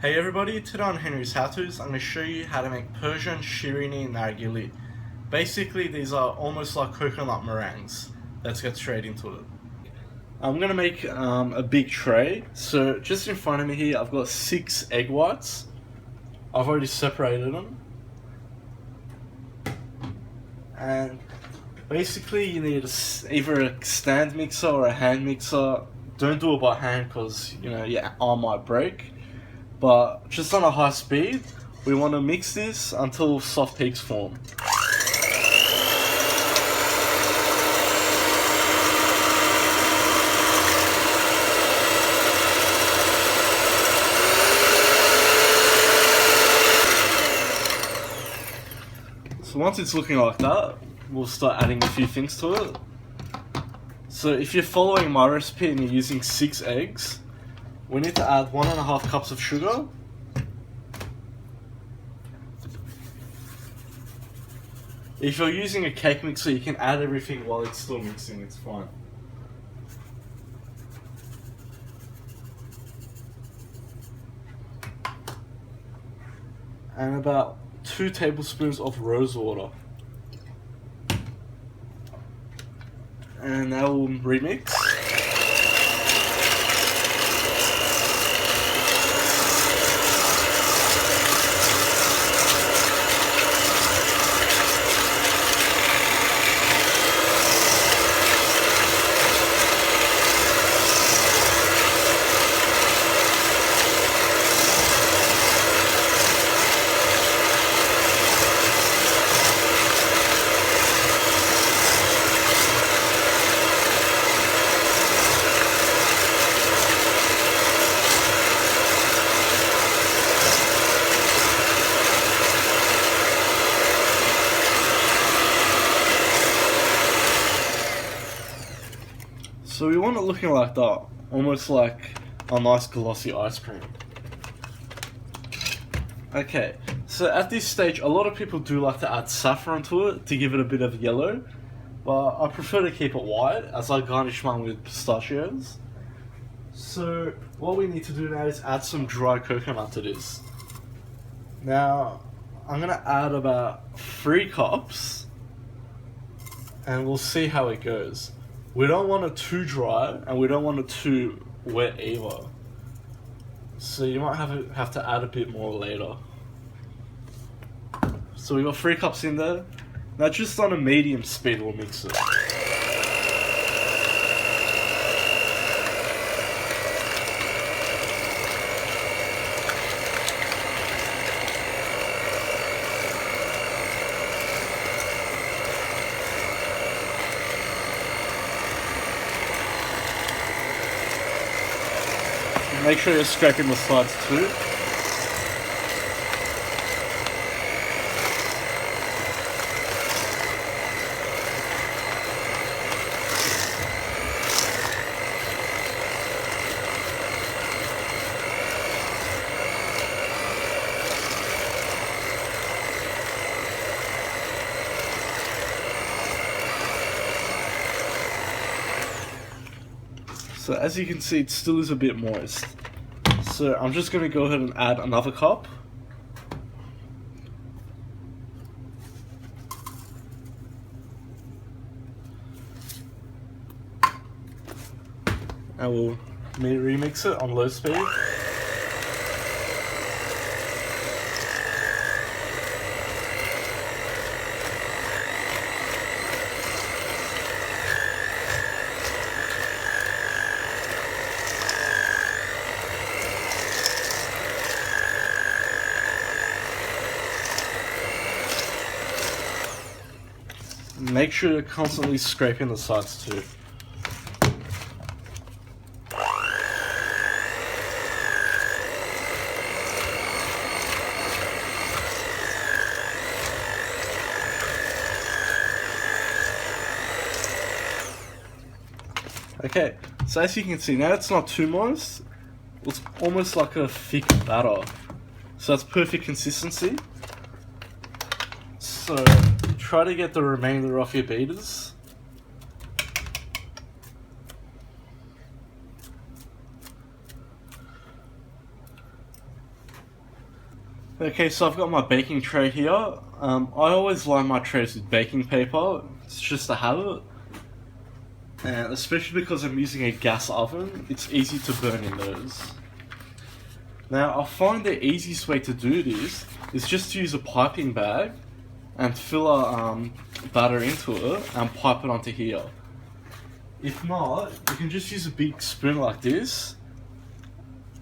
Hey everybody, today on Henry's HowTos, I'm going to show you how to make Persian Shirin Nargili. Basically, these are almost like coconut meringues. Let's get straight into it. I'm going to make a big tray. So just in front of me here, I've got 6 egg whites. I've already separated them. And basically you need either a stand mixer or a hand mixer. Don't do it by hand because, your arm might break. But just on a high speed, we want to mix this until soft peaks form. So once it's looking like that, we'll start adding a few things to it. So if you're following my recipe and you're using 6 eggs, we need to add 1.5 cups of sugar. If you're using a cake mixer, you can add everything while it's still mixing, it's fine. And about 2 tablespoons of rose water. And now we'll remix. So we want it looking like that, almost like a nice glossy ice cream. Okay, so at this stage, a lot of people do like to add saffron to it to give it a bit of yellow, but I prefer to keep it white as I garnish mine with pistachios. So what we need to do now is add some dry coconut to this. Now, I'm going to add about 3 cups, and we'll see how it goes. We don't want it too dry, and we don't want it too wet either. So you might have to add a bit more later. So we got 3 cups in there. Now just on a medium speed we'll mix it. Make sure you're scraping the sides too. So as you can see, it still is a bit moist. So I'm just going to go ahead and add another cup. And we'll remix it on low speed. Make sure you're constantly scraping the sides too. Okay, so as you can see, now it's not too moist. It's almost like a thick batter. So that's perfect consistency. So try to get the remainder off your beaters. Okay, so I've got my baking tray here. I always line my trays with baking paper. It's just a habit. And especially because I'm using a gas oven, it's easy to burn in those. Now, I find the easiest way to do this is just to use a piping bag and fill a batter into it and pipe it onto here. If not, you can just use a big spoon like this,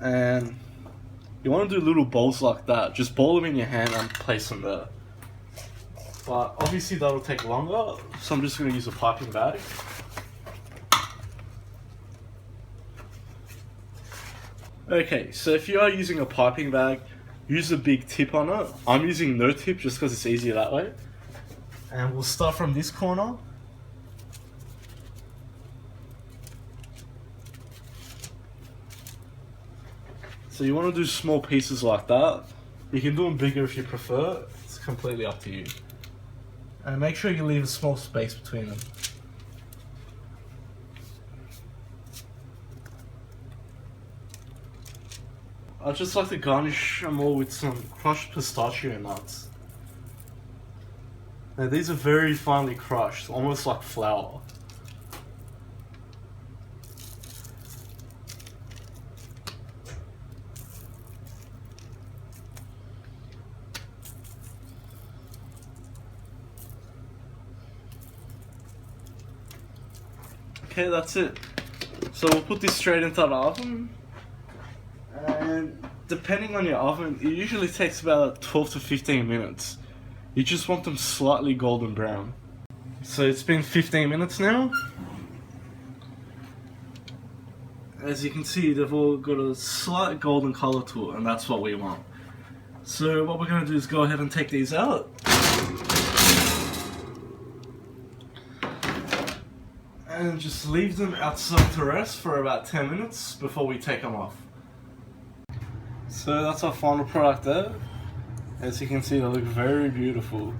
and you want to do little bowls like that. Just ball them in your hand and place them there. But obviously that'll take longer, so I'm just going to use a piping bag. Okay, so if you are using a piping bag, use a big tip on it. I'm using no tip just because it's easier that way. And we'll start from this corner. So you want to do small pieces like that. You can do them bigger if you prefer. It's completely up to you. And make sure you leave a small space between them. I just like to garnish them all with some crushed pistachio nuts. Now these are very finely crushed, almost like flour. Okay, that's it. So we'll put this straight into the oven. And depending on your oven, it usually takes about 12 to 15 minutes. You just want them slightly golden brown. So it's been 15 minutes now. As you can see, they've all got a slight golden color to it, and that's what we want. So what we're going to do is go ahead and take these out. And just leave them outside to rest for about 10 minutes before we take them off. So that's our final product there. As you can see, they look very beautiful.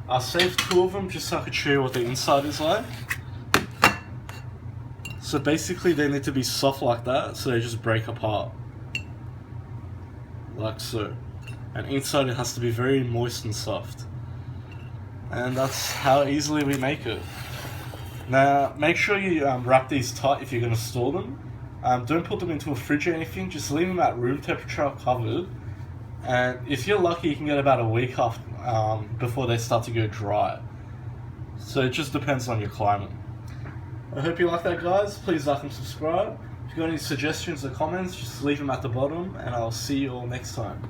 I saved 2 of them just so I could show you what the inside is like. So basically they need to be soft like that, so they just break apart. Like so. And inside it has to be very moist and soft. And that's how easily we make it. Now, make sure you wrap these tight if you're going to store them. Don't put them into a fridge or anything, just leave them at room temperature covered. And if you're lucky, you can get about a week off before they start to go dry. So it just depends on your climate. I hope you like that, guys. Please like and subscribe. If you've got any suggestions or comments, just leave them at the bottom, and I'll see you all next time.